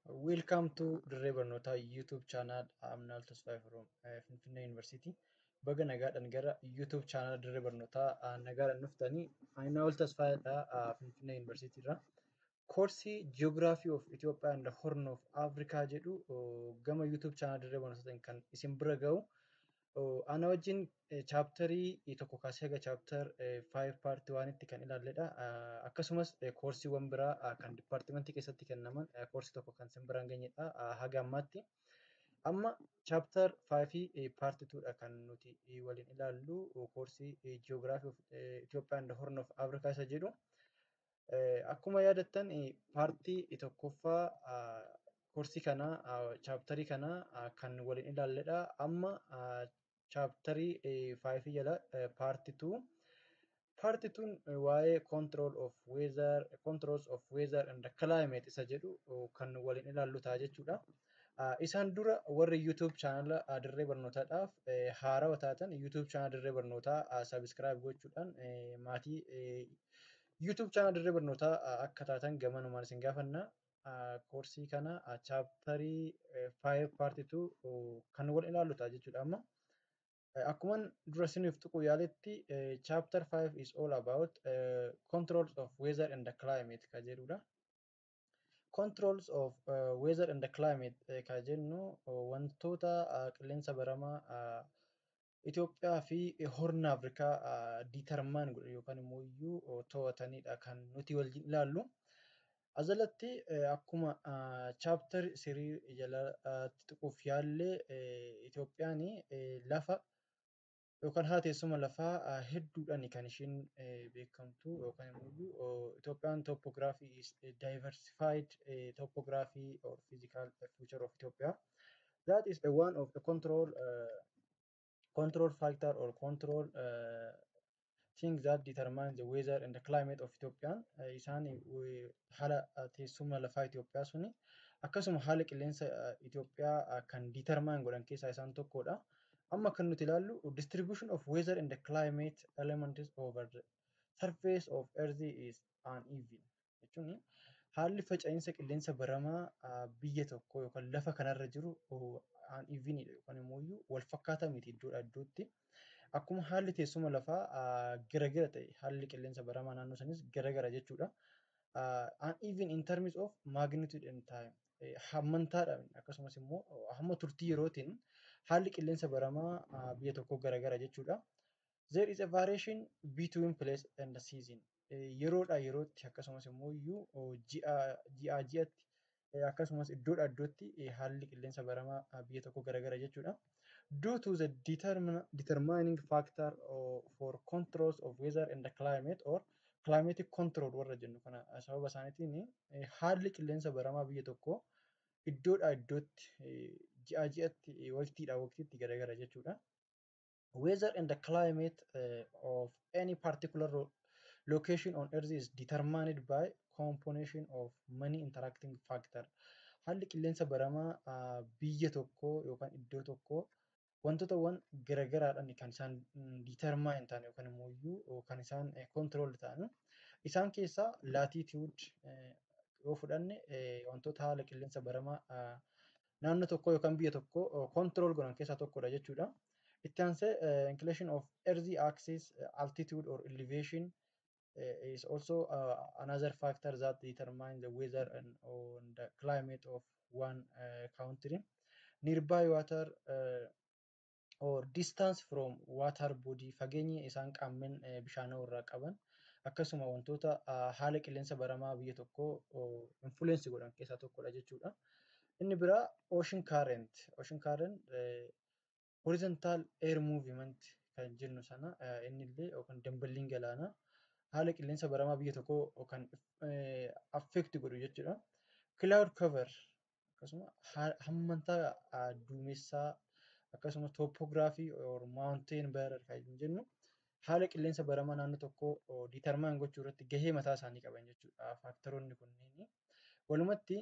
Welcome to Dirree Barnootaa YouTube channel. I'm Nal Tasfai from Finfinnee University. Baga nagaadhaan gara YouTube channel Dirree Barnootaa nagaadhaan dhuftanii. Ani Nal Tasfaidha Finfinnee University irraa. Koorsii Geography of Ethiopia and the Horn of Africa jedhu gama YouTube channel Dirree Barnootaatiin kan isin bira ga'u. Ana wajjin chaaptarii tokko kaasee haga chaaptar 5 part 1tti kan ilaalledha. Akkasumas koorsiiwwan biraa kan dipaartimentii keessatti kennaman koorsii tokko kan isin biraan geenyedha haga ammaatti. Amma chaaptar 5 part 2dha kan nuti waliin ilaallu koorsii Geography of Ethiopia and the Horn of Africa isa jedhu. Akkuma yaadattan paartii tokkoffaa koorsii kana chaaptarii kana kan waliin ilaalledha. Amma chaaptarii 5 jala paartii 2. Paartii 2 waa'ee controls of weather and the climate isa jedhu kan waliin ilaallu ta'a jechuudha. Isaan dura warri YouTube channel Dirree Barnootaadhaaf haarawaa taatan YouTube channel Dirree Barnootaa subscribe gochuudhaan maatii YouTube channel Dirree Barnootaa akka taatan gamanumaan isin gaafanna. Koorsii kana chaaptarii 5 paartii 2 kan waliin ilaallu ta'a jechuudha amma. Akkuma dura isiniif tuquu yaaletti chapter 5 is all about controls of weather and the climate ka jedhudha. Controls of weather and the climate ka jennu wantoota qilleensa baramaa Itoophiyaa fi Horn Afrikaa determine godhu yookaan immoo iyyuu to'atanidha kan nuti waliin ilaallu. Azalatti akkuma chapter 3 jalatti tuquuf yaallee Itoophiyaan lafa yookaan haala teessuma lafaa hedduudhaan kan ishiin beekamtu yookaan immoo Itoophiyaan topography is a diversified topography or physical feature of Ethiopia. That is one of the control factor or control things that determine the weather and the climate of Ethiopia. Isaan haala teessuma lafaa Itoophiyaa suni akkasuma haala qilleensa Itoophiyaa kan determine godhan keessaa isaan tokkodha. Amma kan nuti ilaallu distribution of weather and the climate elements over the surface of earth is uneven. Jechuun haalli faca'insa qilleensa baramaa biyya tokko yookaan lafa kanarra jiru unevenidha yookaan immoo wal fakkaataa miti iddoodhaa iddootti. Akkuma haalli teessuma lafaa garagara ta'e haalli qilleensa baramaa naannoo sanis garagara jechuudha. Uneven in terms of magnitude and time. Hammantaadhaan akkasumas immoo hamma turtii yerootiin haalli qilleensa baramaa biyya tokko garagara jechuudha. There is a variation between place and the season. Yeroodhaa yerootti akkasumas immoo iyyuu ji'atti akkasumas iddoodhaa iddootti haalli qilleensa baramaa biyya tokko garagara jechuudha. Due to the determining factor for controls of weather and the climate or climatic control warra jennu kana sababa isaaniitiin haalli qilleensa baramaa biyya tokko iddoodhaa iddootti ji'atti waqtiidhaa waqtiitti garagara jechuudha. Weather and the climate of any particular location on earth is determined by combination of many interacting factor. Haalli qilleensa baramaa biyya tokko yookaan iddoo tokko wantootawwan garagaraadhaan kan isaan determine ta'an yookaan immoo iyyuu kan isaan control ta'an. Isaan keessaa latitude yoo fudhanne wantoota haala qilleensa baramaa naannoo tokko yookaan biyya tokko control godhan keessaa tokkodha jechuudha. Itti aansee inclination of earth axis altitude or elevation is also another factor that determines the weather and the climate of one country. Nearby water or distance from water body fageenyi isaan qaammen bishaanoo irraa qaban akkasuma wantoota haala qilleensa baramaa biyya tokko influence godhan keessaa tokkodha jechuudha. Inni biraa ocean current. Ocean current horizontal air movement kan jennu sana inni illee yookaan damballiin galaanaa haala qilleensa baramaa biyya tokko kan affect godhu jechuudha. Cloud cover akkasuma hammantaa duumessaa akkasuma topography or mountain barrier kan jennu haala qilleensa baramaa naannoo tokko determine gochuu irratti gahee mataa isaanii qaban jechuudha. Faaktaroonni kunniin walumatti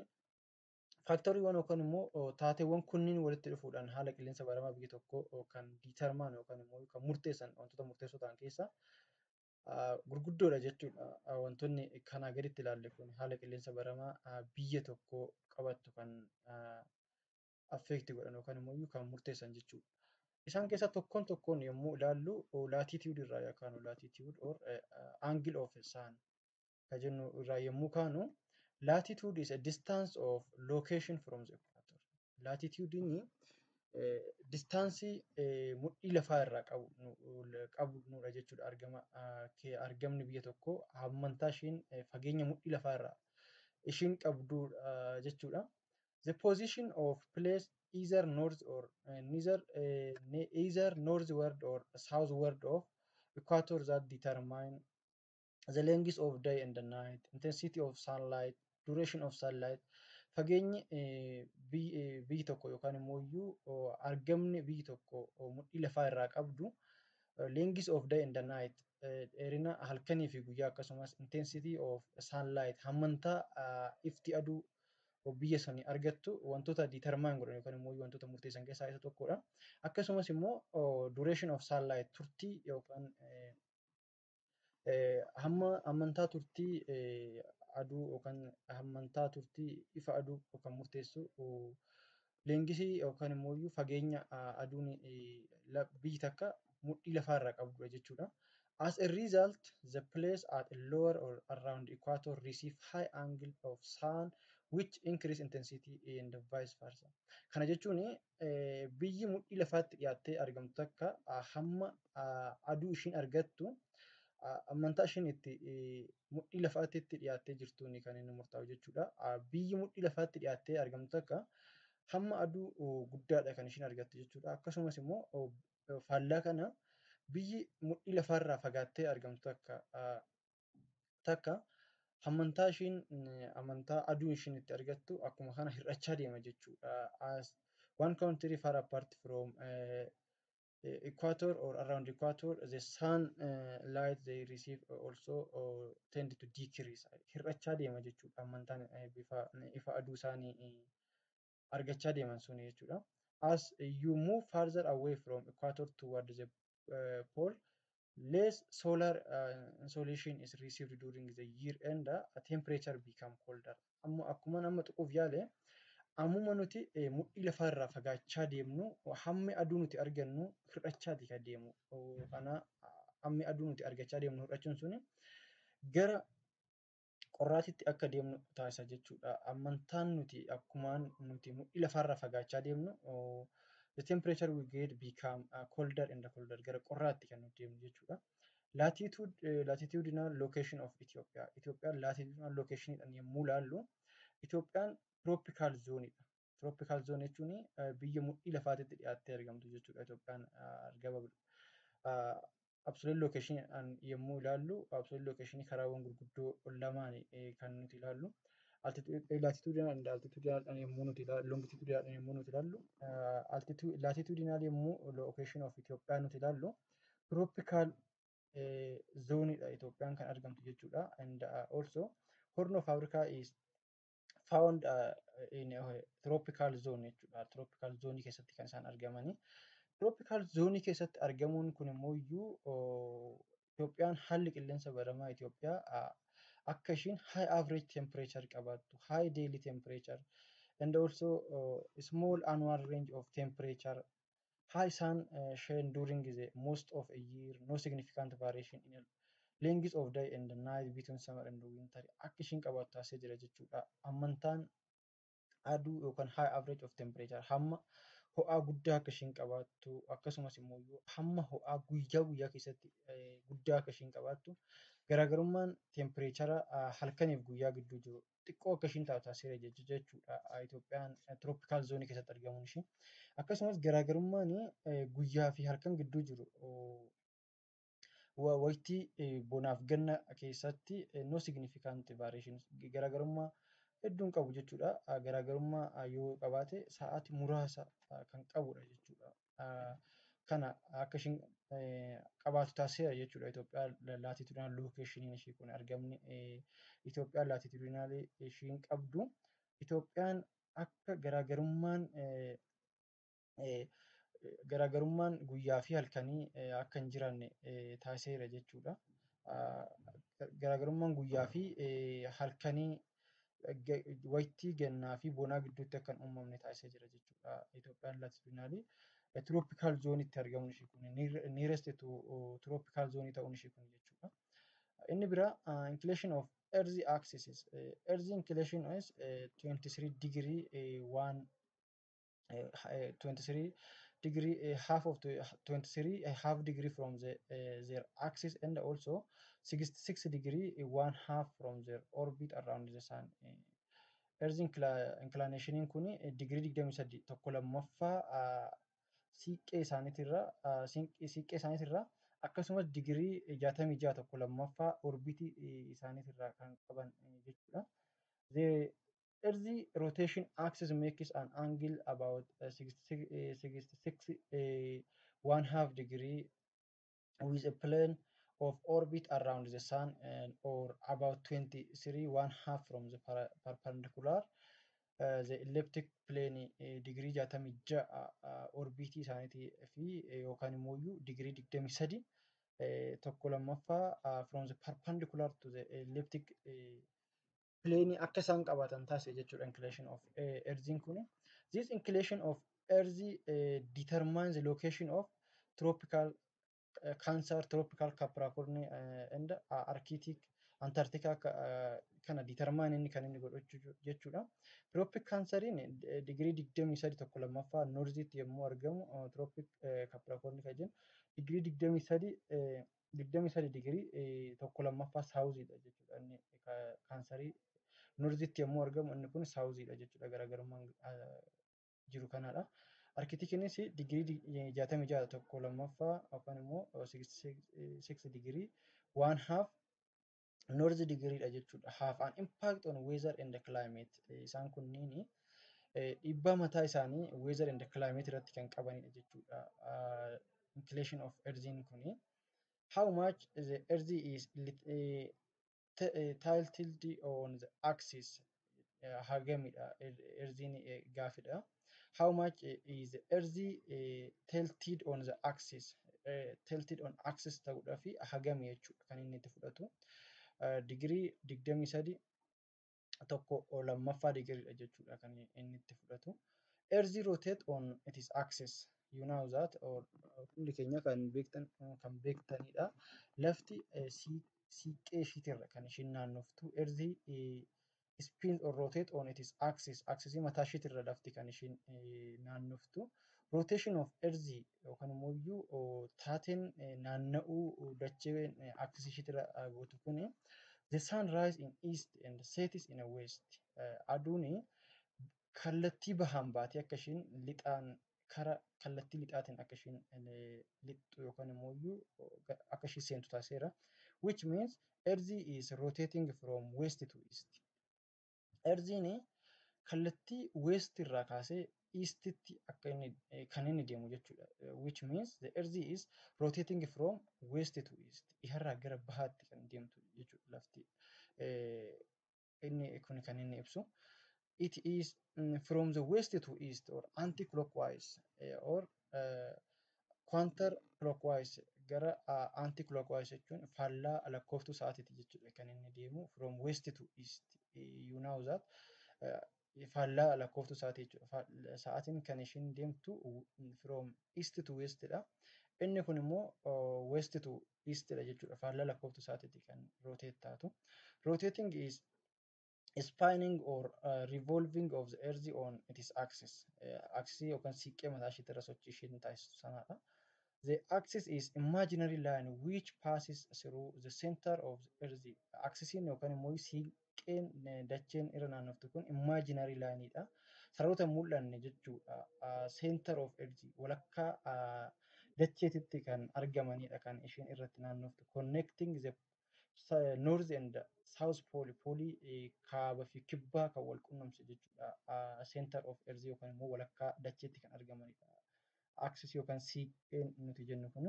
faaktoriiwwan yookaan immoo taateewwan kunniin walitti dhufuudhaan haala qilleensa baramaa biyya tokko kan determine yookaan immoo kan murteessan wantoota murteessoo ta'an keessaa gurguddoodha jechuudha. Wantoonni kanaa gaditti ilaalle kun haala qilleensa baramaa biyya tokkoo qabattu kan affeekti godhan yookaan immoo kan murteessan jechuudha. Isaan keessaa tokkoon tokkoon yommuu ilaallu laatitude irraa yookaan laatitude or angle of sun kan jennu irraa yommuu kaanu latitude is a distance of location from the equator. Latitude distaansii mudhii lafaa irraa qabnudha jechuudha. Argamni biyya tokkoo hammantaa isheen fageenya mudhii lafaa irraa ishiin qabdu jechuudha. The position of place either north or either northward or southward of equator that determine the length of day and the night, intensity of sunlight, duration of sunlight. Fageenyi biyyi tokko yookaan immoo argamni biyyi tokko mudhii lafaa irraa qabdu length of day and the night, dheerina halkanii fi guyyaa, akkasumas intensity of sunlight, hammantaa ifti aduu biyya sanii argattu wantoota determine godhan yookaan immoo wantoota murteessan keessaa isa tokkodha. Akkasumas immoo duration of sunlight, turtii yookaan hammantaa turtii aduu yookaan hammantaa turtii ifa aduu kan murteessu leengisii yookaan immoo fageenya aduun biyyi takka mudhii lafaa irraa qabdudha jechuudha. As a result, the place at a lower or around equator receive high angle of sun which increase intensity and vice versa. Kana jechuun biyyi mudhii lafaatti dhiyaattee argamtu takka hamma aduu ishiin argattu ammantaa ishiin itti mudhii lafaatti dhiyaattee jirtuun kan inni murtaa'u jechuudha. Biyyi mudhii lafaatti dhiyaattee argamtu takka hamma aduu guddaadha kan ishiin argattu jechuudha. Akkasumas immoo faallaa kana biyyi mudhii lafaarraa fagaattee argamtu takka hammantaa ishiin amantaa aduu ishiin itti argattu akkuma kana hir'achaa deema jechuudha. As one country far apart from equator or around equator, the sun light they receive also tend to decrease. Hir'achaa deema jechuudha. Amantaan ifa aduu isaanii argachaa deeman suni jechuudha. As you move further away from equator toward the pole, less solar insolation is received during the year and temperature become colder. Akkuma nama tuquuf yaale ammuma nuti mudhii lafaarraa fagaachaa deemnu hammi aduu nuti argannu hir'achaati kan deemu. Kana hammi aduu nuti argachaa deemnu hir'achuun suni gara qorraatitti akka deemnu taasisa jechuudha. Ammantaan nuti akkumaan nuti mudhii lafaarraa fagaachaa deemnu the temperature will get become colder and colder, gara qorraatti kan nuti deemnu jechuudha. Latitudinal location of Ethiopia. Itoophiyaan latitudinal location yommuu ilaallu Itoophiyaan tropical zone dha. Tropical zone jechuun biyya mudhii lafaatti dhiyaattee argamtu jechuudha. Itoophiyaan argama absolute location yommuu ilaallu absolute location karaawwan gurguddoo lamaan kan nuti ilaallu. Latitudinal and altitudinal yommuu nuti ilaallu, longitudinal yommuu nuti ilaallu, latitudinal yommuu location of Itoophiyaa nuti ilaallu tropical zone dha Itoophiyaan kan argamtu jechuudha. And also Horn of Africa is found in tropical zone jechuudha. Tropical zone keessatti kan isaan argamani. Tropical zone keessatti argamuun kun immoo Itoophiyaan haalli qilleensa baramaa Itoophiyaa akka ishiin high average temperature qabaattu, high daily temperature and also small annual range of temperature, high sun shine during the most of a year, no significant variation in length of day and night between summer and winter akka ishiin qabaattu taasisee jira jechuudha. Ammantaan aduu yookaan high average of temperature hamma ho'aa guddaa akka ishiin qabaattu, akkasumas immoo hamma ho'aa guyyaa keessatti guddaa akka ishiin qabaattu, garaagarummaan tempereechara halkaniif guyyaa gidduu jiru xiqqoo akka ishiin taatu taasiseera jechuudha. Itoophiyaan tropical zone keessatti argamuun ishee akkasumas garaagarummaan guyyaa fi halkan gidduu jiru waqtii bonaaf ganna keessatti no significant variation garaagarummaa hedduun qabu jechuudha. Garaagarummaa yoo qabaate sa'aatii muraasa kan qabudha jechuudha. Kana akka ishiin qabaatu taasiseera jechuudha. Itoophiyaa latitudinal location ishee kun argamni Itoophiyaa latitudinal ishiin qabdu Itoophiyaan akka garaagarummaan guyyaa fi halkanii akka hin jiraanne taasiseera jechuudha. Garaagarummaan guyyaa fi halkanii waytii gannaa fi bonaa gidduutti akka hin uumamne taasisee jira jechuudha. Itoophiyaan laatitudinaalii tropical zoonitti argamuun ishee kun nearest to tropical zoonii ta'uun ishee kun jechuudha. Inni biraa inclination of earth axis is earth inclination is 23 degree 23 degree half of the 23 half degree from their axis, and also 66 degree one half from their orbit around the sun. Earth inclination kun degree 23 tokko lammaffaa siiqqee isaaniitirraa akkasumas digirii 66 tokko lammaffaa orbitii isaaniitirraa kan qaban jechuudha. The Earth rotation axis makes an angle about 66 one half degree with a plane of orbit around the sun, and or about 23 one half from the perpendicular the elliptic plane degree 66 orbitii isaaniitii fi yookaan immoo degree 23 tokko lammaffaa from the perpendicular to the elliptic plane akka isaan qabaatan taasise jechuudha inclination of earth kun. This inclination of earth determines the location of tropical Cancer, tropical Capricorn and Arctic Antarctica kana determine inni kan inni godhu jechuudha. Tropic Canceriin digirii 23 tokko lammaffaa norzitti yommuu argamu, Tropic Capricorn kan jennu digirii 23 digirii tokko lammaffaa saawuziidha jechuudha. Inni Caancerii norzitti yommuu argamu inni kun saawuziidha jechuudha. Garaagarummaan jiru kanadha. Arkiitikiinis digirii 66 tokko lammaffaa yookaan immoo 66 digirii one half north degreedha jechuudha. Have an impact on weather and the climate. Isaan kunniin dhiibbaa mataa isaanii weather and the climate irratti kan qabanidha jechuudha. Inclination of earth kuni how much the earth is tilted on the axis hagamidha earthiin gaafidha. How much is the earth tilted on the axis? Tilted on axis ta'uudhaa fi hagami jechuudha kan inni itti fudhatu. Digirii 23 tokko lammaffaa digiriidha jechuudha kan inni itti fudhatu. Earth rotate on its axis. You know that, or hundi keenya kan beektanidha. Lafti siiqqee ishiitirra kan ishiin naannoftu. Earth spin or rotate on its axis. Axis mataa ishiitirra lafti kan ishiin naannoftu. Rotation of earth yookaan immoo taateen naanna'uu dachee axis ishiitirra gootu kuni the sun rise in east and sets in a west. Aduun kallattii bahaan baatee akka ishiin lixaan kara kallattii lixaatiin akka ishiin lixxu yookaan immoo akka ishiin seentu taasiseera. Which means earth is rotating from west to east. Earthiin kallattii west irraa kaasee eastitti akka inni kan inni deemu jechuudha. Which means the earth is rotating from west to east. Dhiharraa gara bahaatti kan deemtu jechuudha lafti. Inni kun kan inni ibsu. It is from the west to east or anti-clockwise or counter-clockwise gara anti-clockwise jechuun faallaa lakkooftuu sa'aatiiti jechuudha kan inni deemu from west to east. You know that. Faallaa lakkooftuu sa'aatii jechuudha. Sa'aatiin kan ishiin deemtu from east to west dha. Inni kun immoo west to east dha jechuudha. Faallaa lakkooftuu sa'aatiiti kan rotate taatu. Rotating is spinning or revolving of the earth on its axis. Axis yookaan siiqqee mataa ishiitirra sochii ishiin taasistu sanadha. The axis is imaginary line which passes through the center of the earth. Axisiin yookaan immoo siiqqeen dacheen irra naannoftu kun imaginary line dha. Saroota mul'anne jechuudha. Center of earth walakkaa dacheetitti kan argamanidha kan ishiin irratti naannoftu. Connecting the north and south pole kaaba fi kibbaa kan wal qunnamsiisu jechuudha. Center of earth yookaan immoo walakkaa dacheetti kan argamanidha. Axis yookaan siiqqeen nuti jennu kun.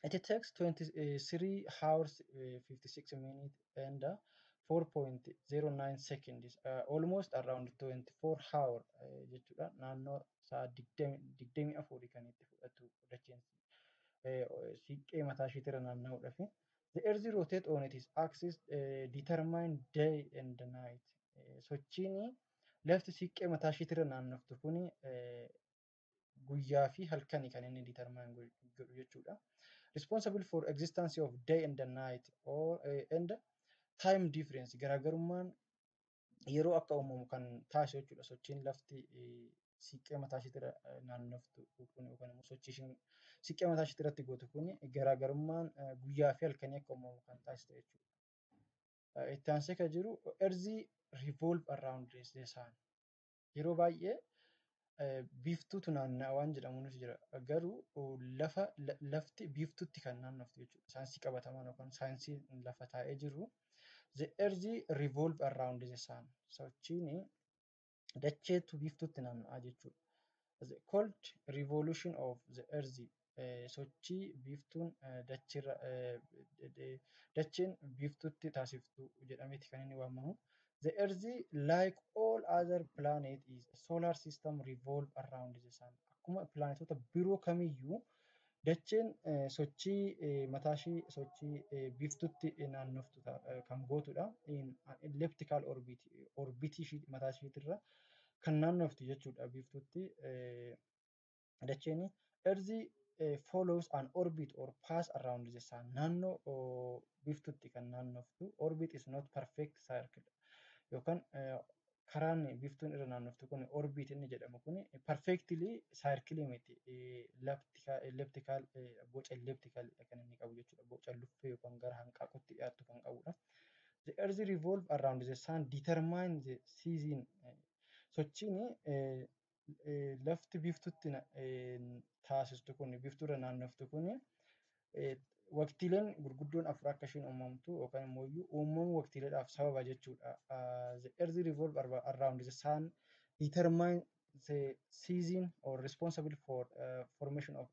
It takes 23 hours 56 minutes and 4.09 seconds, almost around 24 hours jechuudha. Naannoo sa'a 24 kan itti fudhatu dacheen siiqqee mataa ishiitirra naanna'uudhaaf. The earth rotate on its axis determine day and the night. Sochiin lafti siqqee mataa isheetirra naannoftu kuni guyyaa fi halkanii kan inni determine godhu jechuudha. Responsible for existence of day and the night or and time difference garaagarummaan yeroo akka uumamu kan taasisu jechuudha. Sochiin lafti siqqee mataa isheetirra naannoftu kun yookaan immoo sochii ishiin siqqee mataa isheetirratti gootu kun garaagarummaan guyyaa fi halkanii akka uumamu kan taasisu jechuudha. Itti aansee kan jiru earth revolve around the sun. Yeroo baay'ee biiftuutu naanna'a waan jedhamuunis jira. Garuu lafti biiftuutti kan naannoftu jechuudha. Saayinsii qabatamaan yookaan saayinsii lafa taa'ee jiru. The earth revolve around the sun. Sochiin dacheetu biiftuutti naanna'a jechuudha. The cold revolution of the earth. Sochii biiftuun dacheen biiftuutti taasiftu jedhameeti kan inni waamamu. The earth, like all other planets, is solar system revolve around the sun. Akkuma pilaanetota biroo kamiyyuu dacheen sochii mataa ishee sochii biiftuutti naannoftu kan gootudha. Elliptical orbit, orbitii ishee mataa isheetirra kan naannoftu jechuudha biiftuutti dacheen. Earth follows an orbit or pass around the sun. Naannoo biiftuutti kan naannoftu. Orbit is not perfect circle. Yookaan karaan biiftuun irra naannoftu kun orbiit inni jedhamu kun perfectly circle miti. Elliptical boca elliptical kan inni qabu jechuudha. Boca luffee yookaan gara hanqaaquutti dhiyaatu kan qabudha. The earth revolve around the sun determine the season. Sochiin lafti biiftuutti taasistu kun biiftuurra naannoftu kun waqtiileen gurguddoon afur akka ishiin uumamtu yookaan immoo uumamuu waqtiileedhaaf sababa jechuudha. The earth revolve around the sun determine the season or responsible for formation of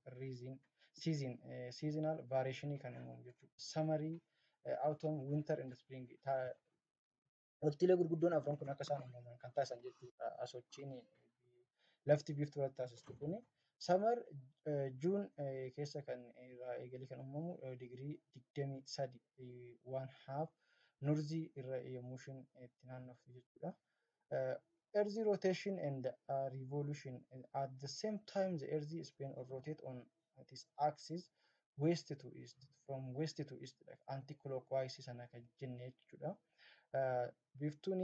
seasonal variation kan uumamu jechuudha. Summery, autumn, winter and spring. Waqtiilee gurguddoon afran kun akka isaan uumaman kan taasisan jechuudha. Sochiin lafti biiftuurratti taasistu kuni. Summer Juun keessa kan irraa eegalee kan uumamu digirii 23 waan haaf nurzii irra yommuu isheen itti naannoftu jechuudha. Earth rotation and revolution. At the same time the earth spin or rotate on its axis west to east. From west to east anti-clockwise sana kan jenne jechuudha. Biiftuun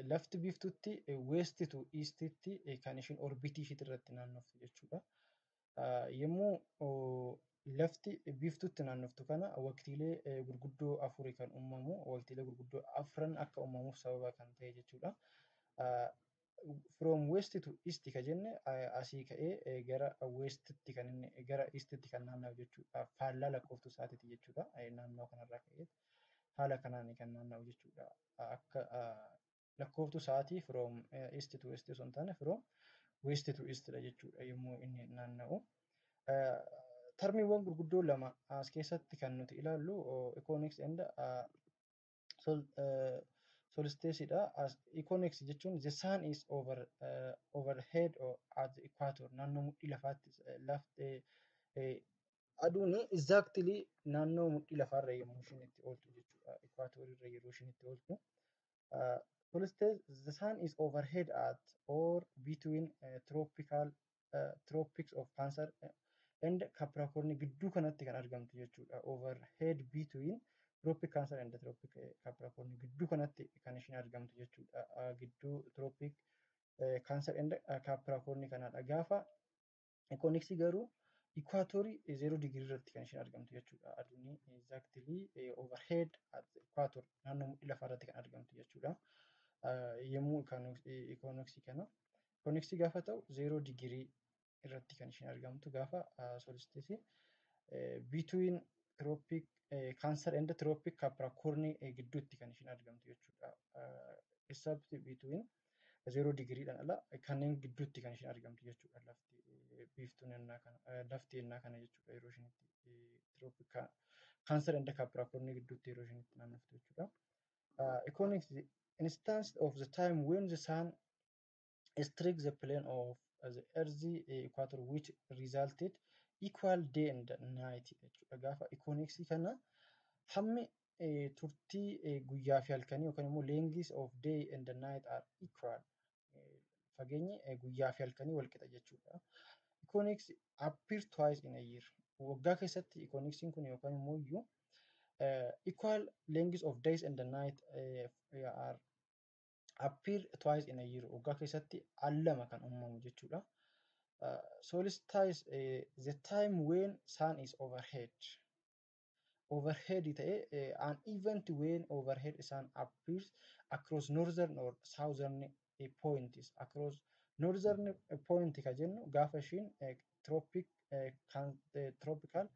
lafti biiftuutti west to eastitti kan ishiin orbitii ishiitti irratti naannoftu jechuudha. Yommuu lafti biiftuutti naannoftu kana waqtiilee gurguddoo afurii kan uumamu waqtiilee gurguddoo afran akka uumamuuf sababa kan ta'e jechuudha. From west to east kan jenne asii ka'ee gara westitti kan inni gara eastitti kan naanna'u jechuudha. Faallaa lakkooftuu isaatiiti jechuudha. Naannoo kanarraa ka'ee haala kanaan kan naanna'u jechuudha. Akka lakkooftuu isaatii from east to west osoo hin taane from west to east dha jechuudha yommuu inni naanna'u. Tarmiiwwan gurguddoo lama as keessatti kan nuti ilaallu economics and solstice dha. Economics jechuun the sun is overhead or at the equator naannoo mudhii lafaatti aduun exactly naannoo mudhii lafaarra yommuu isheen itti ooltu jechuudha. Equator irra yeroo isheen itti ooltu. Solstice, the sun is overhead at or between tropics of Cancer and Capricorn gidduu kanatti kan argamtu jechuudha. Overhead between tropic Cancer and tropic Capricorn gidduu kanatti kan isheen argamtu jechuudha. Gidduu tropic Cancer and Capricorn kanadha. Gaafa economics garuu equatorii 0 digirii irratti kan isheen argamtu jechuudha. Aduun exactly overhead at the equator naannoo mudhii lafaa irratti kan argamtu jechuudha. Yommuu economics kana economics gaafa ta'u 0 digirii irratti kan isheen argamtu gaafa solstice between tropic Cancer and tropic Capricorn gidduutti kan isheen argamtu jechuudha. Except between 0 digiriidhaan ala kanneen gidduutti kan isheen argamtu jechuudha. Lafti biiftuun ennaa kana lafti ennaa kana jechuudha yeroo isheen itti tropic Cancer and Capricorn gidduutti yeroo isheen itti naannoftu jechuudha. Economics instance of the time when the sun strikes the plane of the earth equator which resulted equal day and night jechuudha. Gaafa equinoxii kana hammi turtii guyyaa fi halkanii yookaan immoo lengths of day and night are equal. Fageenyi guyyaa fi halkanii wal qixa jechuudha. Equinox appear twice in a year. Waggaa keessatti equinoxiin kun yookaan immoo iyyuu equal lengths of days and night are appear twice in a year. Waggaa keessatti al lama kan uumamu jechuudha. Solstice the time when sun is overhead. Overhead ta'e an event when overhead sun appears across northern or southern points. Across northern point ka jennu gaafa ishiin tropical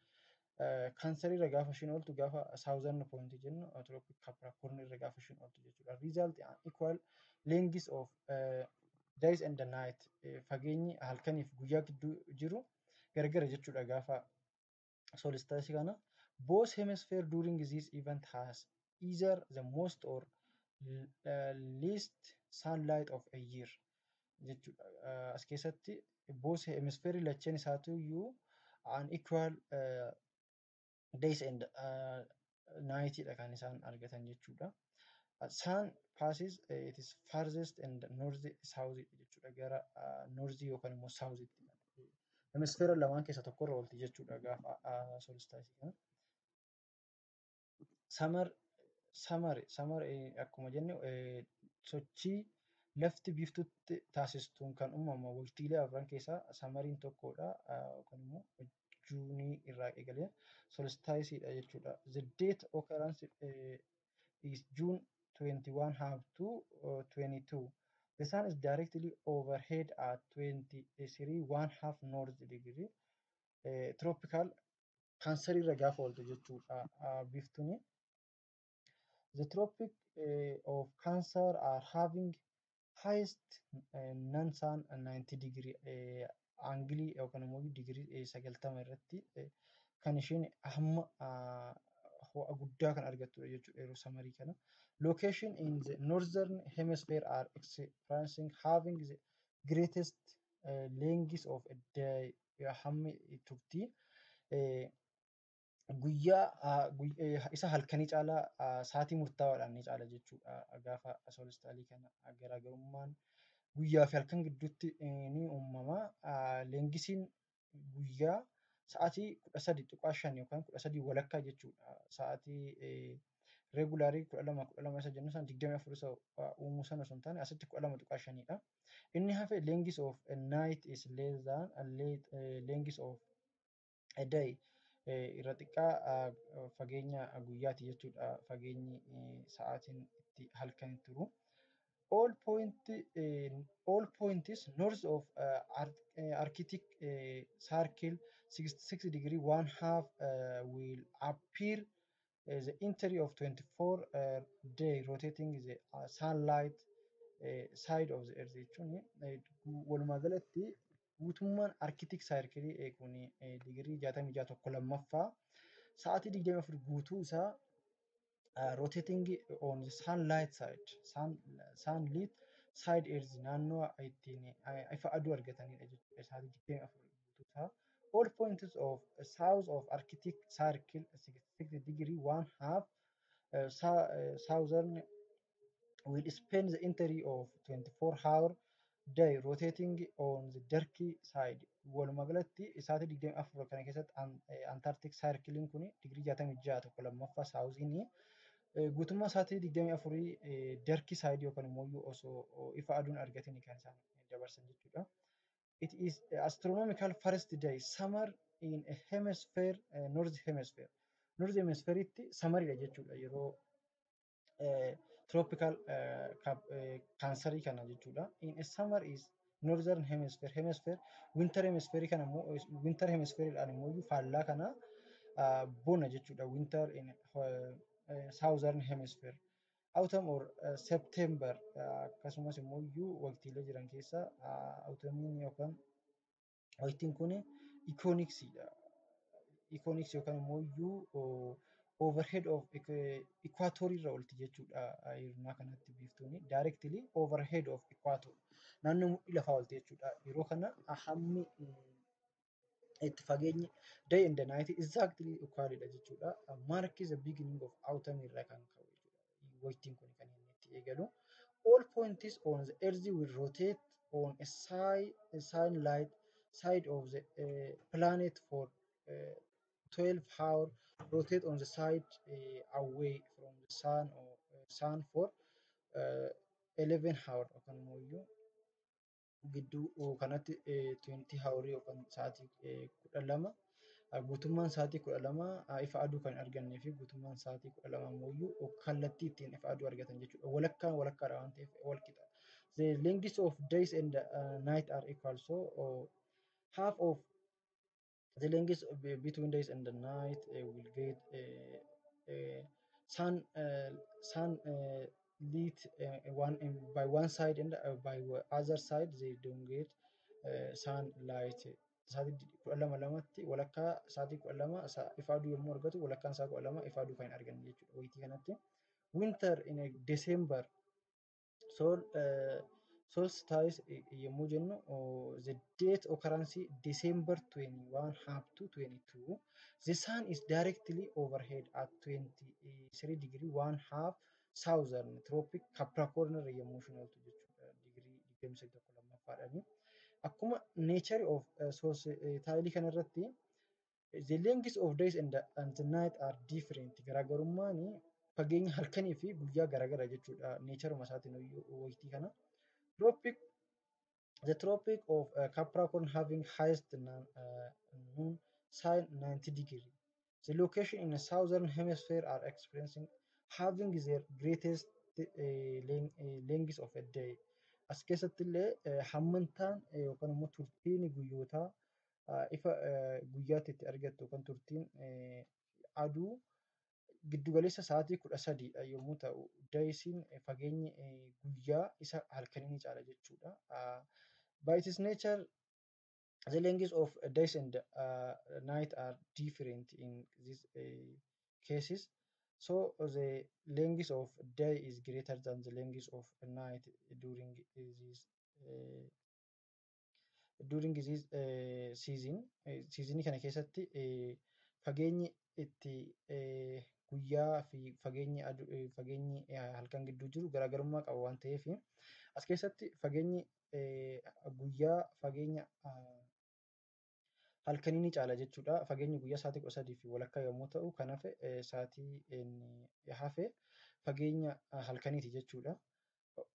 cancer irra gaafa ishiin ooltu, gaafa southern point jennu tropic capricorn irra gaafa ishiin ooltu jechuudha. Result equal lengths of days and the night. Fageenyi halkaniif guyyaa gidduu jiru gargara jechuudha gaafa solstice kana. Both hemisphere during this event has either the most or least sunlight of a year jechuudha. As keessatti both hemisphere lacheen isaatu iyyuu unequal days and night dha kan isaan argatan jechuudha. Sun passes it is farthest and north south jechuudha, gara north yookaan immoo south tti. Hemisfeera lamaan keessa tokkorra oolti jechuudha gaafa solstice kana. Summer akkuma jenne sochii lafti biiftutti taasistuun kan uumamu waqtiilee afran keessaa samariin tokkodha yookaan immoo juunii irraa eegalee solstice dha jechuudha. The date occurrence is June 21 half to 22. The sun is directly overhead at 23 one half north degree. Tropical cancer irra gaafa ooltu jechuudha biiftuuni. The tropic of Cancer are having highest non-sun 90 degree angle yookaan immoo degree 90 irratti kan isheen hamma ho'a guddaa kan argattudha jechuudha yeroo samarii kana. Location in the northern hemisphere are experiencing having the greatest lengths of a day. Hammi turtii guyyaa isa halkanii caalaa sa'aatii murtaawaadhaan ni caala jechuudha. Gaafa solstice kana garaagarummaan guyyaa fi halkan gidduutti ni uumama. Leengisiin guyyaa sa'aatii 13.5 yookaan 13 walakkaa jechuudha. Sa'aatii regulaarii 12 isa jennu san 24 isa uumuu sana osoo hin taane asitti 12.5 dha. Inni hafe lengths of a night is less than lengths of a day. Irra xiqqaa fageenya guyyaati jechuudha fageenyi sa'aatiin itti halkan turu. All points north of Arctic Circle 66 degree one half will appear the entry of 24 day rotating the sunlight side of the earth jechuun walumaa galatti guutummaan Arctic Circle kun digirii 66 lammaffaa sa'aatii 24 guutuu isaa rotating on the sunlight side, sunlit side earth naannoo ittiin ifa aduu argatanidha jechuudha. Sa'aatii 24 guutuu isaa. All points of south of Arctic Circle 66 degree one half southern will spend the entry of 24-hour day rotating on the dark side. Walumaa galatti sa'aatii 24 kana keessatti Antarctic Circle kun digirii 66 lammaffaa saawuziinii guutummaa sa'aatii 24 dark side yookaan immoo osoo ifa aduun argatin kan isaan dabarsan jechuudha. It is astronomical first day summer in a hemisphere north hemisphere. North hemisphere itti samaridha jechuudha yeroo tropical cancer kana jechuudha. In a summer is northern hemisphere winter hemisphere kana immoo winter hemisphere dhaan immoo faallaa kana bona jechuudha. Winter in southern hemisphere. Autumn or September akkasumas immoo waqtiilee jiran keessa autumn yookaan waqtiin kun equinoxidha. Equinox yookaan immoo overhead of equator irra oolti jechuudha. Yeroo kanatti biiftuuni directly overhead of equator naannoo mudhii lafaa oolti jechuudha. Yeroo kana hammi itti fageenyi day and the night exactly equalidha jechuudha. Mark is the beginning of autumn irraa kan ka'u jechuudha. Waytiin kun kan inni itti eegalu. All points on the earth will rotate on a side of the planet for 12 hours, rotate on the side away from the sun for uh, 11 hours yookaan immoo gidduu kanatti 20 hawrii yookaan sa'aatii 12 guutummaan sa'aatii 12 ifa aduu kan argannee fi guutummaan sa'aatii 12 ammoo kallattii ittiin ifa aduu argatan jechuudha. Walakkaadha waan ta'eef wal qixa. The lengths of days and night are equal. So half of the length between days and the night will get sun lit by one side and by other side they don't get sunlight. Sa'aatii 12 walakkaa sa'aatii 12 ifa aduu yommuu argatu walakkaan isaa 12 ifa aduu kan hin arganne jechuudha. Wayitii kanatti winter in December sol solstice yommuu jennu the date occurrence December 21 up to 22 the sun is directly overhead at 23 degree one half southern tropic Capricorn irra yommuu isheen ooltu jechuudha. Digirii 23 akkuma nature of solstice kanarratti the lengths of days and the night are different. Garaagarummaan fageenya halkanii fi guyyaa garaagara jechuudha. Nature isaatiin wayitii kana. Tropic the Tropic of Capricorn having highest noon sign 90 degree. The location in the southern hemisphere are experiencing having their greatest length of a day. As keessatti illee hammantaan yookaan immoo turtiin guyyootaa ifa guyyaatti itti argattu yookaan turtiin aduu giddugaleessa sa'aatii 13 yommuu ta'u, dayisiin fageenyi guyyaa isa halkanii ni caala jechuudha. By its nature, the lengths of days and night are different in these cases. So the length of day is greater than the length of night uh, during this season. Seasonii kana keessatti fageenyi itti guyyaa fi fageenyi halkan gidduu jiru garaagarummaa qaba waan ta'eef as keessatti fageenyi guyyaa fageenya halkanii ni caala jechuudha. Fageenyi guyyaa sa'aatii 13 fi walakkaa yommuu ta'u kan hafe sa'aatii hafe fageenya halkaniiti jechuudha.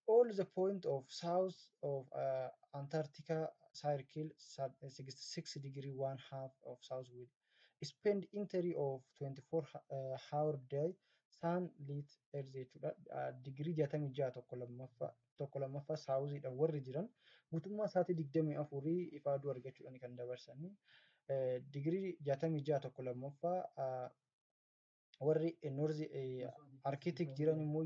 All the point of south of Antarctica circle 66 degree one half of south will spend entry of 24 hour day sun lit earth jechuudha. Digirii 66 tokko lammaffaa saawuziidha warri jiran guutummaa sa'aatii 24 ifa aduu argachuudhaan kan dabarsanii digirii 66 tokko lammaffaa warri norzi arkitik jiran immoo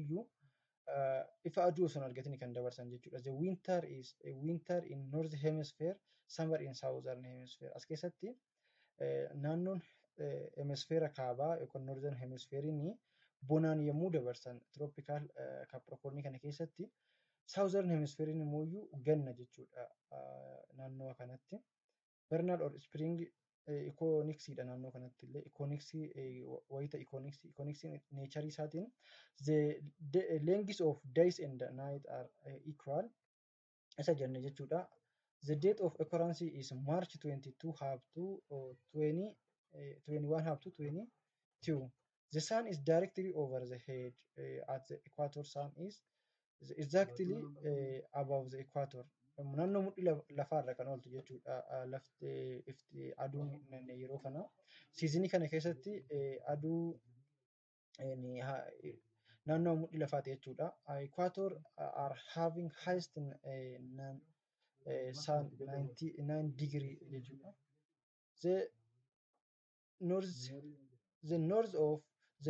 ifa aduu osoo argatanii kan dabarsan jechuudha. The winter is a winter in north hemisphere, summer in southern hemisphere. As keessatti naannoon hemisfeera kaabaa yookaan northern hemispheeriin bonaan yommuu dabarsan tropical capricornii kana keessatti southern hemispheeriin immoo ganna jechuudha naannoo kanatti. Vernal or spring equinoxidha naannoo kanatti illee equinoxii wayita equinoxiin nature isaatiin the lengths of days and night are equal isa jenne jechuudha. The date of occurrence is March 22 half to 21 half to 22. The sun is directly over the head at the equator. Sun is exactly above the equator. Naannoo mudhii lafaarra kan ooltu jechuudha. Lafti ifti aduun yeroo kana siizinii kana keessatti aduu naannoo mudhii lafaati jechuudha. Equator are having highest sun 99 degree jechuudha. The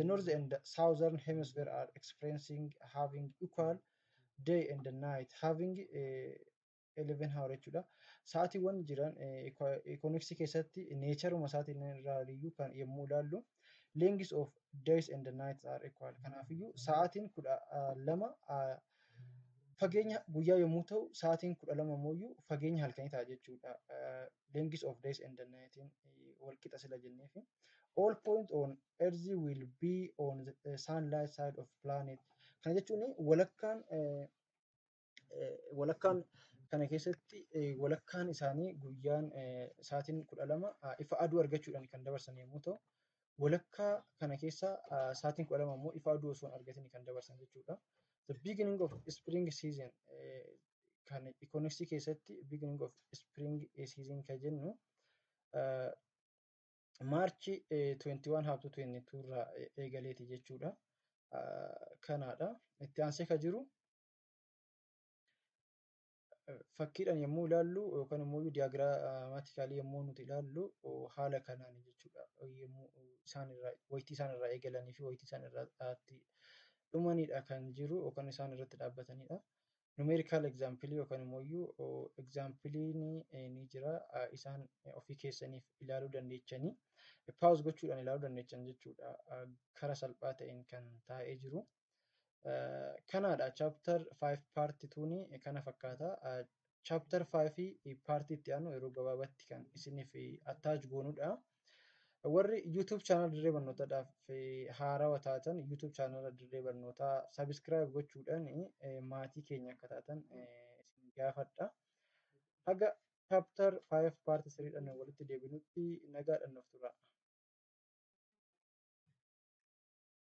north and southern hemisphere are experiencing having equal day and night having 11 hour jechuudha. Sa'aatiiwwan jiran economics keessatti nature isaatiin irraa iyyuu kan yommuu ilaallu lengths of days and nights are equal. Kanaafiyyuu sa'aatiin 12 fageenya guyyaa yommuu ta'u, sa'aatiin 12 ammoo fageenya halkanii ta'a jechuudha. Length of days and the night wal qixa sila jenneefi. All point on earth will be on the sunlight side of planet. Kana jechuun walakkaan kana keessatti walakkaan isaanii guyyaan sa'aatiin 12 ifa aduu argachuudhaan kan dabarsan yommuu ta'u, walakkaa kana keessa sa'aatiin 12 ammoo ifa aduu osoo hin argatin kan dabarsan jechuudha. The beginning of spring season kan economics keessatti beginning of spring season kan jennu March 21 up to 22 irraa eegaleeti jechuudha. Kanaadha. Itti aansee kan jiru fakkiidhaan yommuu ilaallu yookaan immoo diyaagiraamaatikaalii yommuu nuti ilaallu haala kanaan jechuudha. Yommuu wayitii isaan irraa eegalanii fi wayitii isaan irraa dhumanidha kan jiru yookaan isaan irratti dhaabbatanidha. Numerical example yookaan immoo exampliin ni jira. Isaan ofii keessaniif ilaaluu dandeechanii pause gochuudhaan ilaaluu dandeechan jechuudha. Karaa salphaa ta'een kan taa'ee jiru. Kanaadha chapter 5 part 2 kana fakkaata. Chapter 5 part itti aanu yeroo gabaabaatti kan isiniif attach goonudha. Warri YouTube channel Dirree Barnootaadhaaf haarawaa taatan YouTube channel Dirree Barnootaa subscribe gochuudhaan maatii keenya akka taatan isin gaafadha. Haga chapter 5 part 3 dhaan walitti deebinutti nagaadhaan nuuf tura.